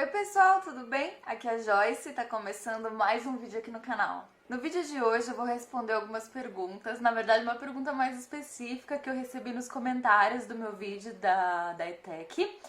Oi pessoal, tudo bem? Aqui é a Joyce e tá começando mais um vídeo aqui no canal. No vídeo de hoje eu vou responder algumas perguntas, na verdade uma pergunta mais específica que eu recebi nos comentários do meu vídeo da ETEC,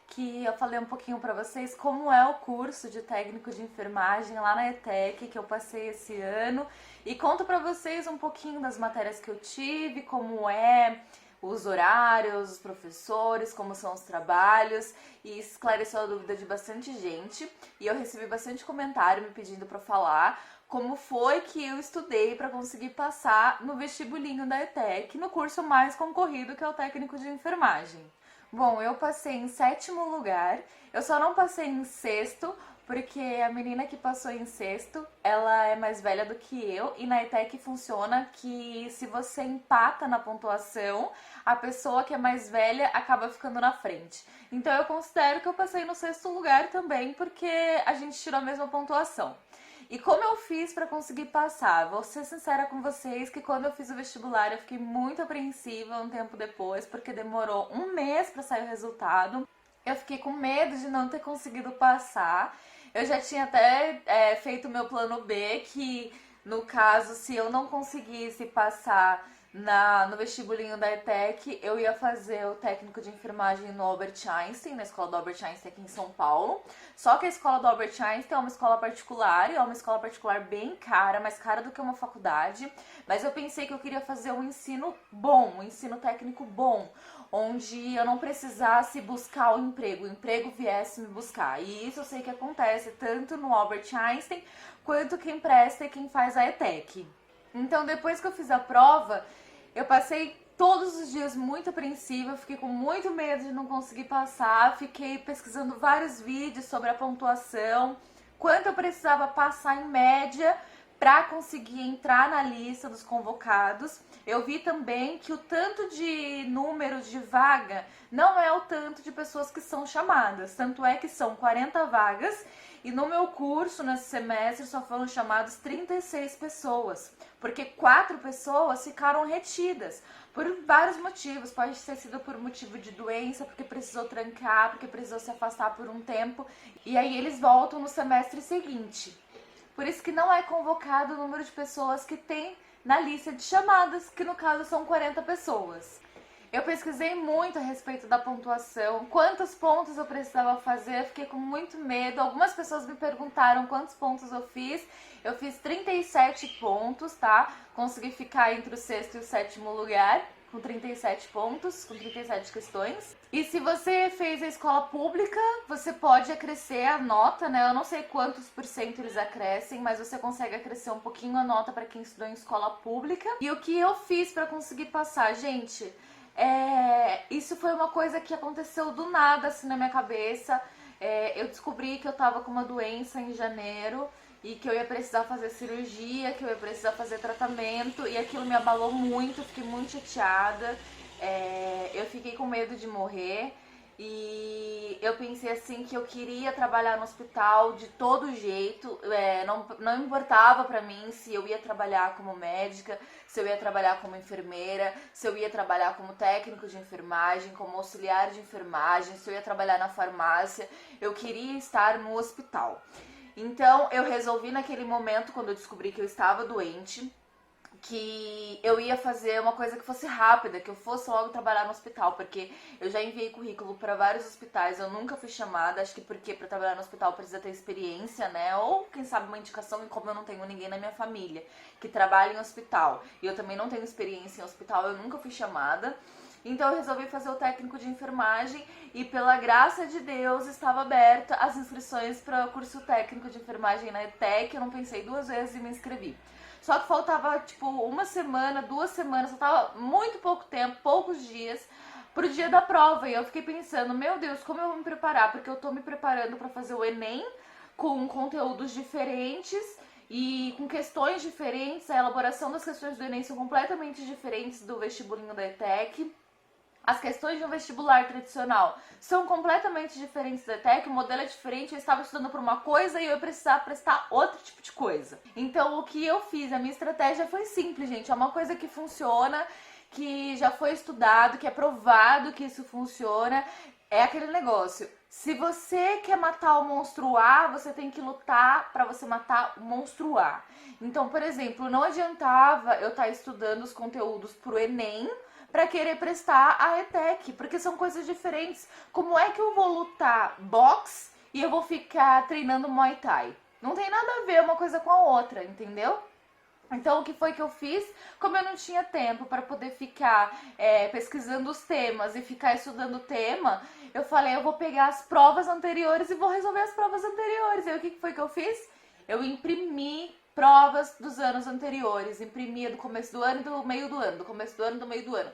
que eu falei um pouquinho pra vocês como é o curso de técnico de enfermagem lá na ETEC que eu passei esse ano e conto pra vocês um pouquinho das matérias que eu tive, como é os horários, os professores, como são os trabalhos, e esclareceu a dúvida de bastante gente. E eu recebi bastante comentário me pedindo para falar como foi que eu estudei para conseguir passar no vestibulinho da ETEC, no curso mais concorrido que é o técnico de enfermagem. Bom, eu passei em 7º lugar, eu só não passei em 6º, porque a menina que passou em 6º, ela é mais velha do que eu, e na ETEC funciona que se você empata na pontuação, a pessoa que é mais velha acaba ficando na frente. Então eu considero que eu passei no 6º lugar também, porque a gente tirou a mesma pontuação. E como eu fiz para conseguir passar? Vou ser sincera com vocês que quando eu fiz o vestibular eu fiquei muito apreensiva um tempo depois, porque demorou um mês para sair o resultado. Eu fiquei com medo de não ter conseguido passar. Eu já tinha até feito o meu plano B, que no caso, se eu não conseguisse passar no vestibulinho da ETEC, eu ia fazer o técnico de enfermagem no Albert Einstein, na escola do Albert Einstein aqui em São Paulo. Só que a escola do Albert Einstein é uma escola particular, e é uma escola particular bem cara, mais cara do que uma faculdade. Mas eu pensei que eu queria fazer um ensino bom, um ensino técnico bom, onde eu não precisasse buscar o emprego viesse me buscar. E isso eu sei que acontece tanto no Albert Einstein, quanto quem presta e quem faz a ETEC. Então, depois que eu fiz a prova, eu passei todos os dias muito apreensiva, fiquei com muito medo de não conseguir passar, fiquei pesquisando vários vídeos sobre a pontuação, quanto eu precisava passar em média para conseguir entrar na lista dos convocados. Eu vi também que o tanto de número de vaga não é o tanto de pessoas que são chamadas, tanto é que são 40 vagas e no meu curso, nesse semestre, só foram chamadas 36 pessoas, porque 4 pessoas ficaram retidas por vários motivos. Pode ter sido por motivo de doença, porque precisou trancar, porque precisou se afastar por um tempo, e aí eles voltam no semestre seguinte. Por isso que não é convocado o número de pessoas que tem na lista de chamadas, que no caso são 40 pessoas. Eu pesquisei muito a respeito da pontuação, quantos pontos eu precisava fazer, fiquei com muito medo. Algumas pessoas me perguntaram quantos pontos eu fiz. Eu fiz 37 pontos, tá? Consegui ficar entre o 6º e o 7º lugar, com 37 pontos, com 37 questões. E se você fez a escola pública, você pode acrescer a nota, né? Eu não sei quantos por cento eles acrescem, mas você consegue acrescer um pouquinho a nota para quem estudou em escola pública. E o que eu fiz para conseguir passar, gente? Isso foi uma coisa que aconteceu do nada, assim, na minha cabeça. Eu descobri que eu tava com uma doença em janeiro e que eu ia precisar fazer cirurgia, que eu ia precisar fazer tratamento, e aquilo me abalou muito, fiquei muito chateada. Eu fiquei com medo de morrer e eu pensei assim que eu queria trabalhar no hospital de todo jeito. Não importava pra mim se eu ia trabalhar como médica, se eu ia trabalhar como enfermeira, se eu ia trabalhar como técnico de enfermagem, como auxiliar de enfermagem, se eu ia trabalhar na farmácia. Eu queria estar no hospital. Então eu resolvi naquele momento, quando eu descobri que eu estava doente, que eu ia fazer uma coisa que fosse rápida, que eu fosse logo trabalhar no hospital, porque eu já enviei currículo para vários hospitais, eu nunca fui chamada, acho que porque para trabalhar no hospital precisa ter experiência, né, ou quem sabe uma indicação, e como eu não tenho ninguém na minha família que trabalha em hospital, e eu também não tenho experiência em hospital, eu nunca fui chamada. Então eu resolvi fazer o técnico de enfermagem e pela graça de Deus estava aberta as inscrições para o curso técnico de enfermagem na ETEC, eu não pensei 2 vezes e me inscrevi. Só que faltava tipo 1 semana, 2 semanas, faltava muito pouco tempo, poucos dias pro dia da prova. E eu fiquei pensando, meu Deus, como eu vou me preparar? Porque eu tô me preparando para fazer o Enem com conteúdos diferentes e com questões diferentes. A elaboração das questões do Enem são completamente diferentes do vestibulinho da ETEC. As questões de um vestibular tradicional são completamente diferentes da ETEC, o modelo é diferente, eu estava estudando por uma coisa e eu ia precisar prestar outro tipo de coisa. Então o que eu fiz, a minha estratégia foi simples, gente, é uma coisa que funciona, que já foi estudado, que é provado que isso funciona, é aquele negócio. Se você quer matar o monstro A, você tem que lutar para você matar o monstro A. Então, por exemplo, não adiantava eu estar estudando os conteúdos pro Enem para querer prestar a ETEC, porque são coisas diferentes. Como é que eu vou lutar boxe e eu vou ficar treinando Muay Thai? Não tem nada a ver uma coisa com a outra, entendeu? Então, o que foi que eu fiz? Como eu não tinha tempo para poder ficar pesquisando os temas e ficar estudando o tema, eu falei, eu vou pegar as provas anteriores e vou resolver as provas anteriores. E aí, o que foi que eu fiz? Eu imprimi provas dos anos anteriores. Imprimia do começo do ano e do meio do ano, do começo do ano e do meio do ano.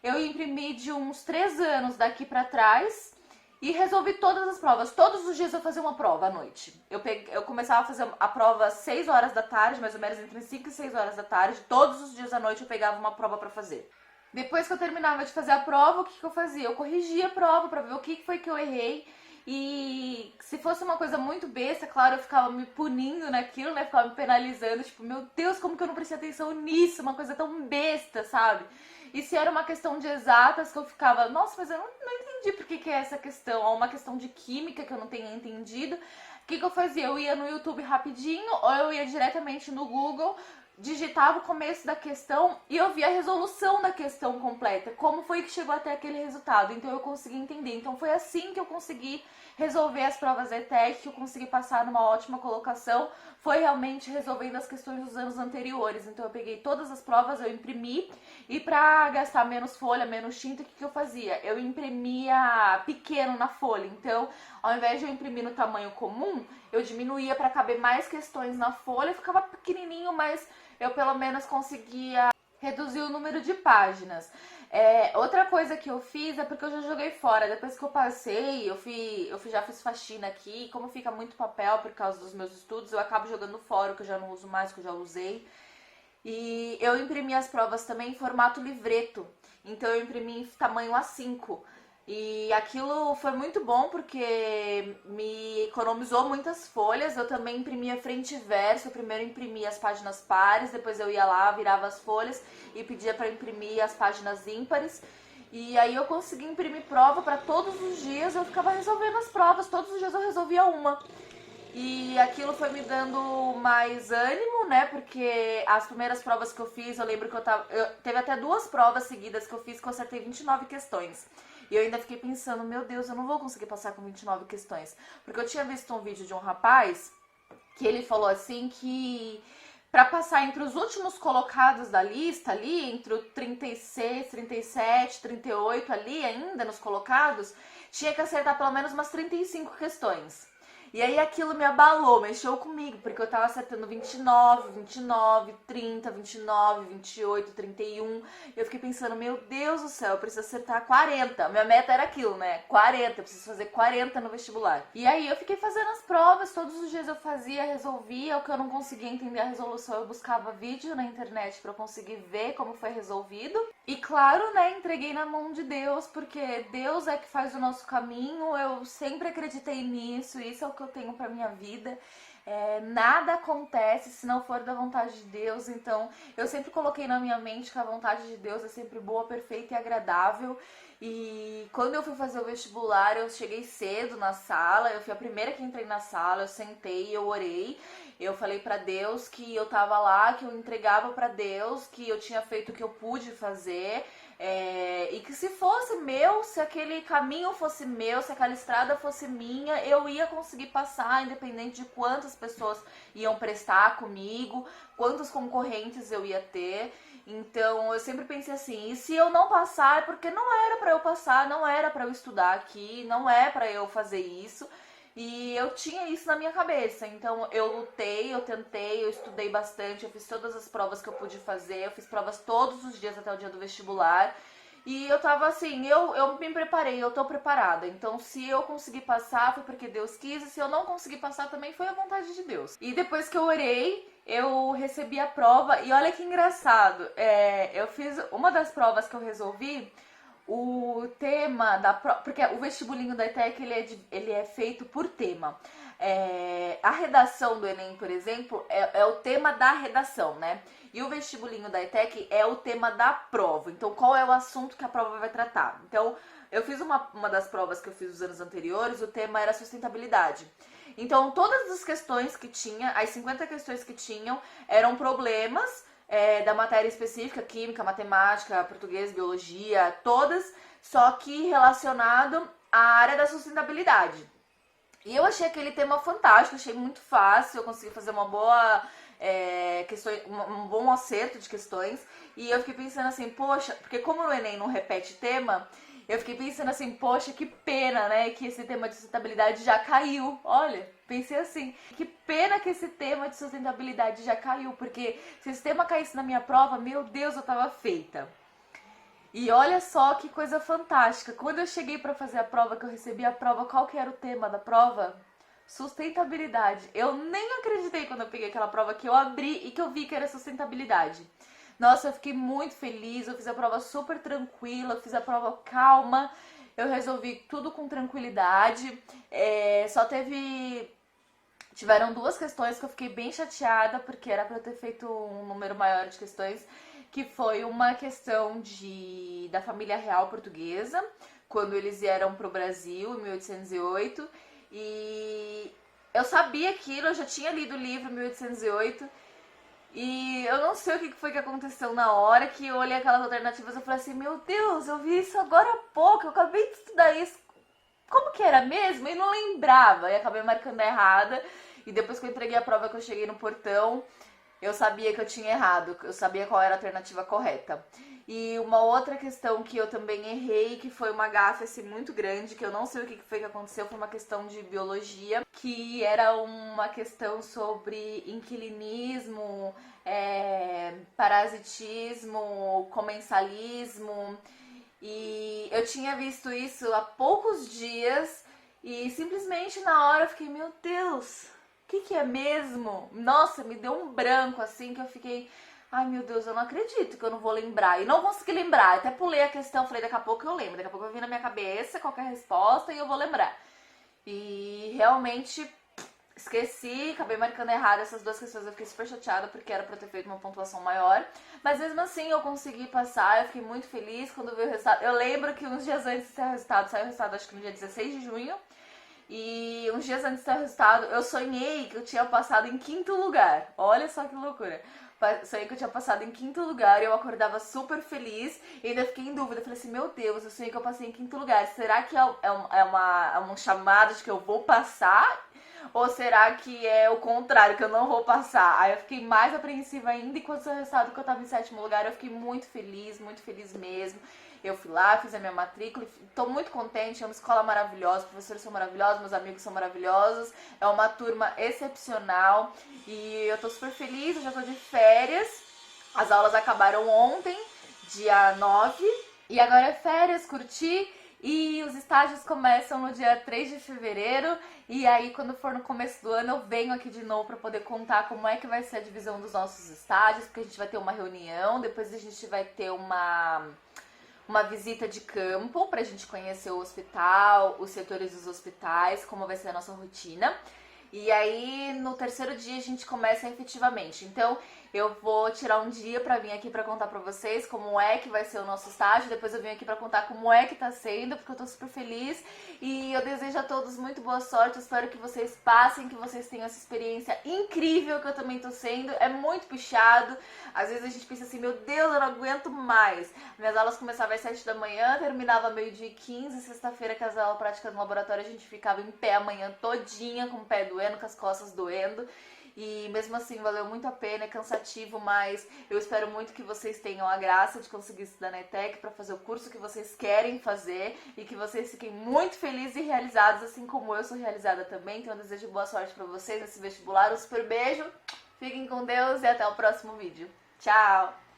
Eu imprimi de uns 3 anos daqui para trás e resolvi todas as provas. Todos os dias eu fazia uma prova à noite. Eu começava a fazer a prova às 6 horas da tarde, mais ou menos entre 5 e 6 horas da tarde. Todos os dias à noite eu pegava uma prova pra fazer. Depois que eu terminava de fazer a prova, o que eu fazia? Eu corrigia a prova pra ver o que foi que eu errei. E se fosse uma coisa muito besta, claro, eu ficava me punindo naquilo, né? Ficava me penalizando, tipo, meu Deus, como que eu não prestei atenção nisso? Uma coisa tão besta, sabe? E se era uma questão de exatas que eu ficava, nossa, mas eu não entendi por que é essa questão, ou uma questão de química que eu não tenha entendido. O que eu fazia? Eu ia no YouTube rapidinho, ou eu ia diretamente no Google, digitava o começo da questão e eu via a resolução da questão completa, como foi que chegou até aquele resultado, então eu consegui entender. Então foi assim que eu consegui resolver as provas ETEC, que eu consegui passar numa ótima colocação, foi realmente resolvendo as questões dos anos anteriores. Então eu peguei todas as provas, eu imprimi, e pra gastar menos folha, menos tinta, o que eu fazia? Eu imprimia pequeno na folha, então ao invés de eu imprimir no tamanho comum, eu diminuía para caber mais questões na folha, ficava pequenininho, mas eu pelo menos conseguia reduzir o número de páginas. Outra coisa que eu fiz é porque eu já joguei fora. Depois que eu passei, já fiz faxina aqui. Como fica muito papel por causa dos meus estudos, eu acabo jogando fora, o que eu já não uso mais, que eu já usei. E eu imprimi as provas também em formato livreto. Então eu imprimi em tamanho A5. E aquilo foi muito bom porque me economizou muitas folhas. Eu também imprimia frente e verso. Eu primeiro imprimia as páginas pares, depois eu ia lá, virava as folhas e pedia para imprimir as páginas ímpares. E aí eu consegui imprimir prova para todos os dias. Eu ficava resolvendo as provas, todos os dias eu resolvia uma. E aquilo foi me dando mais ânimo, né? Porque as primeiras provas que eu fiz, eu lembro que teve até 2 provas seguidas que eu fiz que eu acertei 29 questões. E eu ainda fiquei pensando, meu Deus, eu não vou conseguir passar com 29 questões. Porque eu tinha visto um vídeo de um rapaz que ele falou assim que para passar entre os últimos colocados da lista ali, entre o 36, 37, 38 ali ainda nos colocados, tinha que acertar pelo menos umas 35 questões. E aí aquilo me abalou, mexeu comigo, porque eu tava acertando 29, 29, 30, 29, 28, 31. E eu fiquei pensando, meu Deus do céu, eu preciso acertar 40. Minha meta era aquilo, né? 40, eu preciso fazer 40 no vestibular. E aí eu fiquei fazendo as provas, todos os dias eu fazia, resolvia. O que eu não conseguia entender a resolução, eu buscava vídeo na internet pra eu conseguir ver como foi resolvido. E claro, né, entreguei na mão de Deus, porque Deus é que faz o nosso caminho. Eu sempre acreditei nisso, isso é o que eu tenho pra minha vida. Nada acontece se não for da vontade de Deus. Então eu sempre coloquei na minha mente que a vontade de Deus é sempre boa, perfeita e agradável. E quando eu fui fazer o vestibular, eu cheguei cedo na sala, eu fui a primeira que entrei na sala, eu sentei, eu orei, eu falei pra Deus que eu tava lá, que eu entregava pra Deus, que eu tinha feito o que eu pude fazer. E que se fosse meu, se aquele caminho fosse meu, se aquela estrada fosse minha, eu ia conseguir passar, independente de quantas pessoas iam prestar comigo, quantos concorrentes eu ia ter. Então eu sempre pensei assim, e se eu não passar, é porque não era pra eu passar, não era pra eu estudar aqui, não é pra eu fazer isso. E eu tinha isso na minha cabeça, então eu lutei, eu tentei, eu estudei bastante, eu fiz todas as provas que eu pude fazer, eu fiz provas todos os dias até o dia do vestibular. E eu tava assim, eu me preparei, eu tô preparada. Então se eu conseguir passar foi porque Deus quis, e se eu não conseguir passar também foi a vontade de Deus. E depois que eu orei, eu recebi a prova, e olha que engraçado, eu fiz uma das provas que eu resolvi. o tema da prova, porque o vestibulinho da ETEC ele é feito por tema. A redação do Enem, por exemplo, é o tema da redação, né? E o vestibulinho da ETEC é o tema da prova. Então, qual é o assunto que a prova vai tratar? Então, eu fiz uma das provas que eu fiz nos anos anteriores, o tema era sustentabilidade. Então, todas as questões que tinha, as 50 questões que tinham, eram problemas da matéria específica, química, matemática, português, biologia, todas, só que relacionado à área da sustentabilidade. E eu achei aquele tema fantástico, achei muito fácil, eu consegui fazer uma boa um bom acerto de questões. E eu fiquei pensando assim, poxa, porque como no Enem não repete tema, eu fiquei pensando assim, poxa, que pena, né, que esse tema de sustentabilidade já caiu. Olha, pensei assim, que pena que esse tema de sustentabilidade já caiu, porque se esse tema caísse na minha prova, meu Deus, eu tava feita. E olha só que coisa fantástica. Quando eu cheguei para fazer a prova, que eu recebi a prova, qual que era o tema da prova? Sustentabilidade. Eu nem acreditei quando eu peguei aquela prova que eu abri e que eu vi que era sustentabilidade. Nossa, eu fiquei muito feliz, eu fiz a prova super tranquila, eu fiz a prova calma, eu resolvi tudo com tranquilidade. Tiveram duas questões que eu fiquei bem chateada, porque era para eu ter feito um número maior de questões, que foi uma questão da família real portuguesa, quando eles vieram para o Brasil em 1808, e eu sabia aquilo, eu já tinha lido o livro 1808, e eu não sei o que foi que aconteceu na hora que eu olhei aquelas alternativas, eu falei assim, meu Deus, eu vi isso agora há pouco, eu acabei de estudar isso, como que era mesmo? E não lembrava, e acabei marcando errada, e depois que eu entreguei a prova, que eu cheguei no portão, eu sabia que eu tinha errado, eu sabia qual era a alternativa correta. E uma outra questão que eu também errei, que foi uma gafe assim, muito grande, que eu não sei o que foi que aconteceu, foi uma questão de biologia, que era uma questão sobre inquilinismo, parasitismo, comensalismo. E eu tinha visto isso há poucos dias e simplesmente na hora eu fiquei, meu Deus, o que é mesmo? Nossa, me deu um branco assim que eu fiquei, ai meu Deus, eu não acredito que eu não vou lembrar. E não consegui lembrar, até pulei a questão, falei, daqui a pouco eu lembro, daqui a pouco eu vi na minha cabeça qualquer resposta e eu vou lembrar. E realmente esqueci, acabei marcando errado essas duas questões, eu fiquei super chateada porque era pra eu ter feito uma pontuação maior. Mas mesmo assim eu consegui passar, eu fiquei muito feliz quando vi o resultado. Eu lembro que uns dias antes de sair o resultado acho que no dia 16 de junho. E uns dias antes de sair o resultado, eu sonhei que eu tinha passado em 5º lugar. Olha só que loucura. Sonhei que eu tinha passado em 5º lugar e eu acordava super feliz e ainda fiquei em dúvida. Eu falei assim, meu Deus, eu sonhei que eu passei em 5º lugar. Será que é um chamado de que eu vou passar? Ou será que é o contrário, que eu não vou passar? Aí eu fiquei mais apreensiva ainda e quando saiu o resultado que eu tava em 7º lugar, eu fiquei muito feliz mesmo. Eu fui lá, fiz a minha matrícula, tô muito contente, é uma escola maravilhosa, os professores são maravilhosos, meus amigos são maravilhosos, é uma turma excepcional e eu tô super feliz, eu já tô de férias, as aulas acabaram ontem, dia 9, e agora é férias, curtir. E os estágios começam no dia 3 de fevereiro. E aí, quando for no começo do ano, eu venho aqui de novo para poder contar como é que vai ser a divisão dos nossos estágios. Porque a gente vai ter uma reunião, depois a gente vai ter uma visita de campo pra gente conhecer o hospital, os setores dos hospitais, como vai ser a nossa rotina. E aí, no 3º dia, a gente começa efetivamente. Então, eu vou tirar um dia pra vir aqui pra contar pra vocês como é que vai ser o nosso estágio. Depois eu venho aqui pra contar como é que tá sendo, porque eu tô super feliz. E eu desejo a todos muito boa sorte. Eu espero que vocês passem, que vocês tenham essa experiência incrível que eu também tô sendo. É muito puxado. Às vezes a gente pensa assim, meu Deus, eu não aguento mais. Minhas aulas começavam às 7 da manhã, terminava meio-dia e 15. Sexta-feira, que as aulas práticas no laboratório, a gente ficava em pé a manhã todinha, com o pé doendo, com as costas doendo. E mesmo assim valeu muito a pena, é cansativo, mas eu espero muito que vocês tenham a graça de conseguir estudar na ETEC para fazer o curso que vocês querem fazer e que vocês fiquem muito felizes e realizados, assim como eu sou realizada também. Então eu desejo boa sorte para vocês nesse vestibular, um super beijo, fiquem com Deus e até o próximo vídeo. Tchau!